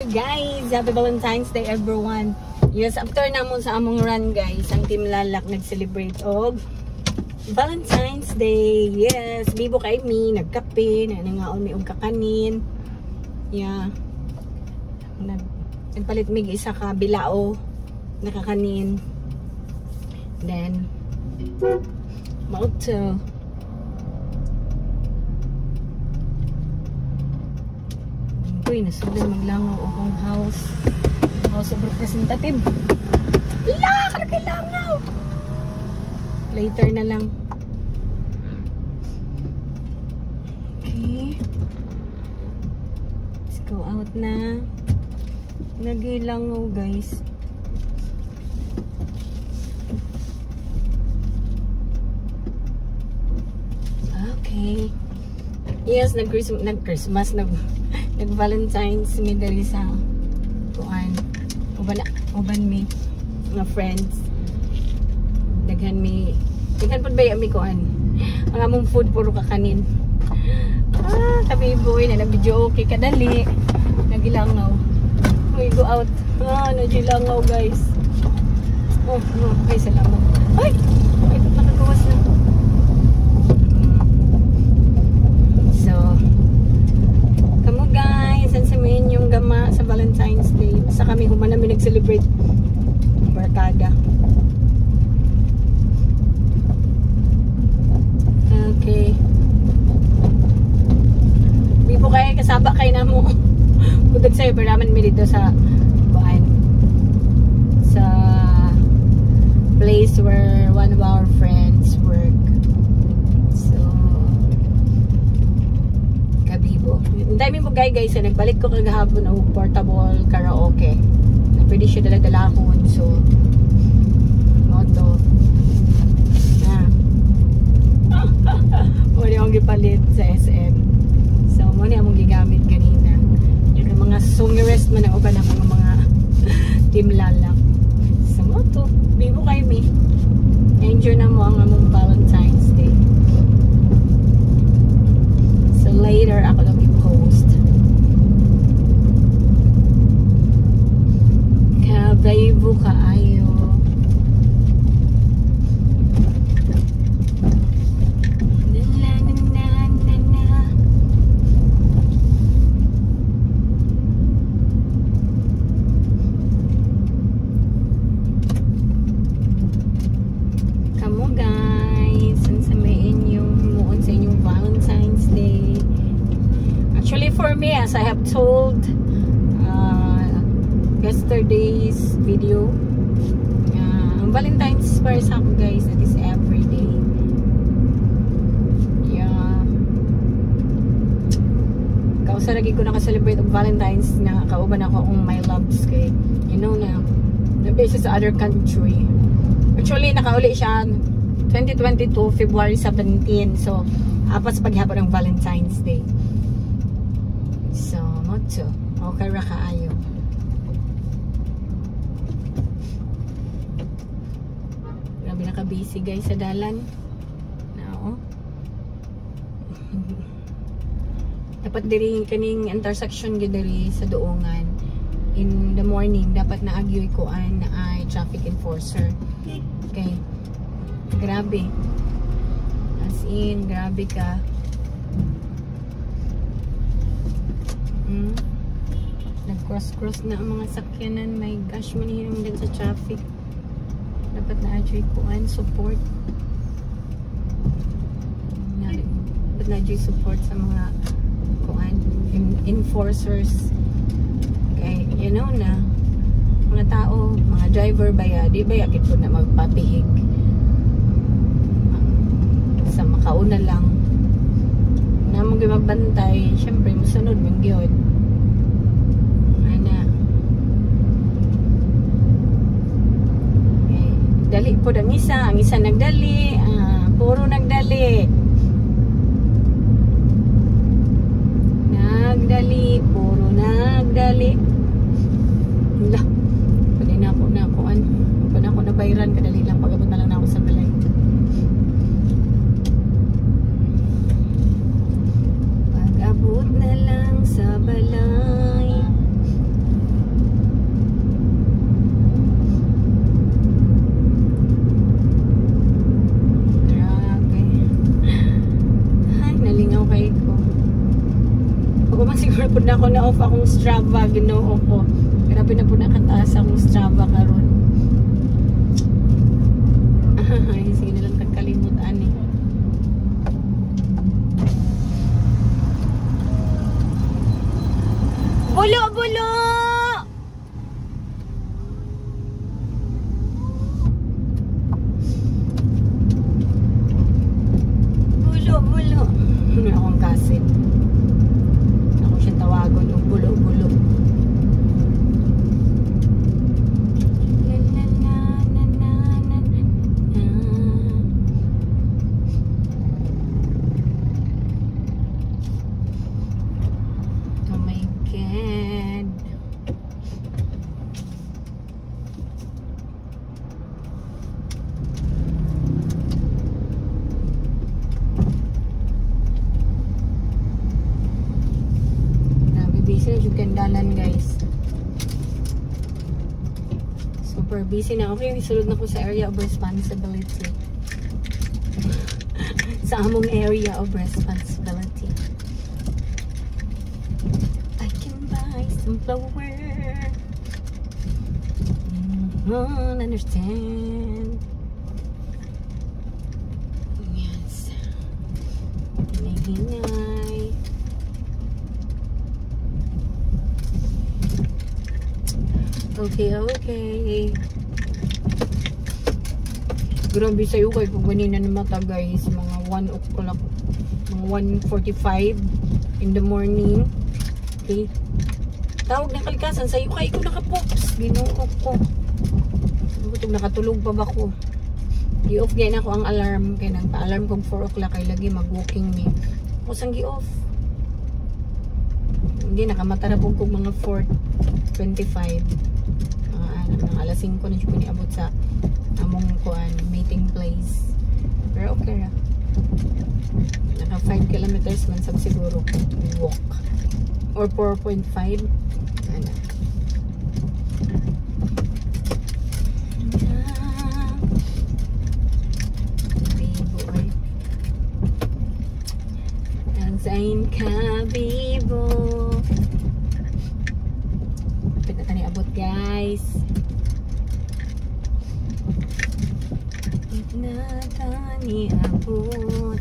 guys! Happy Valentine's Day everyone! Yes, after namon sa among run guys, ang Team Lalak nag-celebrate og Valentine's Day. Yes, bibo kay mi, nagkape, nanangaon mi og kakanin. Yeah. Nagpalit mig isa ka bilao na kakanin. Then mauto. Uy, nasudan maglangaw akong House of Representative. La! Kailangaw! Later na lang. Okay. Let's go out na. Nagilangaw guys. Okay. Yes, nag-Christmas, nag-Valentine's mi dali sa kuan. Uban mi mga friends. Daghan pud ba mi kuan. Ang among food puro kakanin. Kami boy na video okay kadali. Nagilangaw. We go out. Nagilangaw guys. Okay, salamat. Ay, nakagawas na. Sansamayin yung gama sa Valentine's Day. Basta kami human namin nag-celebrate barkada. Okay. Di po kayo kasaba kayo na mo. Budag sa'yo, pero naman mi dito sa buwan. Sa place where one of our friends work. Ang dami mo guys, nagbalik ko kagahapon ng portable karaoke. Pwede siya dala-dalahon. So, moto. Muna akong gipalit sa SM. So, muna akong gigamit kanina. Yung mga songirest man ang uban ng mga Team Lalak. So, moto. Bibo kayo mi. Enjoy na mo ang among Valentine's Day. So, later ako lang post. Kabaybo kaayo. Kamo guys, samayin yung muon sa inyong Valentine's Day. Actually, for me, as I have told yesterday's video, ang Valentine's para sa ako guys, that is every day. Yeah. Kausa lagi ko naka-celebrate ang Valentine's na kauban ako ang my loves kay, you know na based sa other country. Actually, nakauli siya 2022, February 17. So, apat sa paghapon ng Valentine's Day. So, moto. Okay ra kaayo. Grabe naka-busy guys sa dalan. Now. Dapat diri kaning intersection gyud diri sa Duongan. In the morning dapat na agyoy kuan na ay traffic enforcer. Okay. Grabe. As in, grabe ka. Nag-cross na ang mga sakyanan. My gosh, manihirong din sa traffic. Dapat na adjoy kuan support. Dapat na adjoy support sa mga kuan enforcers. Okay, you know na mga tao, mga driver ba ya, di ba yakit po na magpapihig sa makauna lang na mong magbantay, syempre masunod mong gyud. Ana okay. Dali po ang isa nagdali, puro nagdali puro nagdali lah, pwede na ako nabayran, kadali lang pag-abot na lang na ako sa balay. Pag-abot na lang sa balay off akong Strava, ginoo ko. Grabe na po nakataas akong Strava karon. Ay, sige na lang kagkalimutan eh. Bulo, bulo! Bulo, bulo. Ano akong kasin? Ako siya tawagon ng bulo, bulo. Gandalan guys, super busy na. Okay, sulod na ko sa area of responsibility. Sa among area of responsibility. I can buy some flower. Understand. Yes. Hinay. Okay, okay. Grabe sa'yo kayo kung ganina na mata guys. Mga 1 o'clock. Mga 1:45 in the morning. Okay. Tawag na kalikasan sa'yo kayo ko nakapops. Ginoo ko. Butog nakatulog pa ba ko? I-off ganyan ako ang alarm. Kaya nagpa-alarm kong 4 o'clock ay lagi mag-walking me. Kusang gi-off. Hindi, nakamata na po kong mga 4:25. Mga alas 5 na siya niabot sa among kuan meeting place. Pero okay ra. Naka 5 kilometers man sab siguro walk. Or 4.5. Ano. Bibo eh. Dansain ka, bibo. Pwede na niabot guys. Natani abot.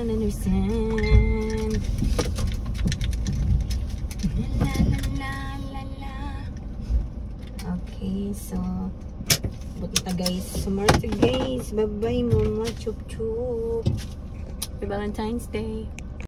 Understand. La la la la la. Okay, so buti ta guys. Sumarte guys. Bye bye mama. Chup chup. Happy Valentine's Day.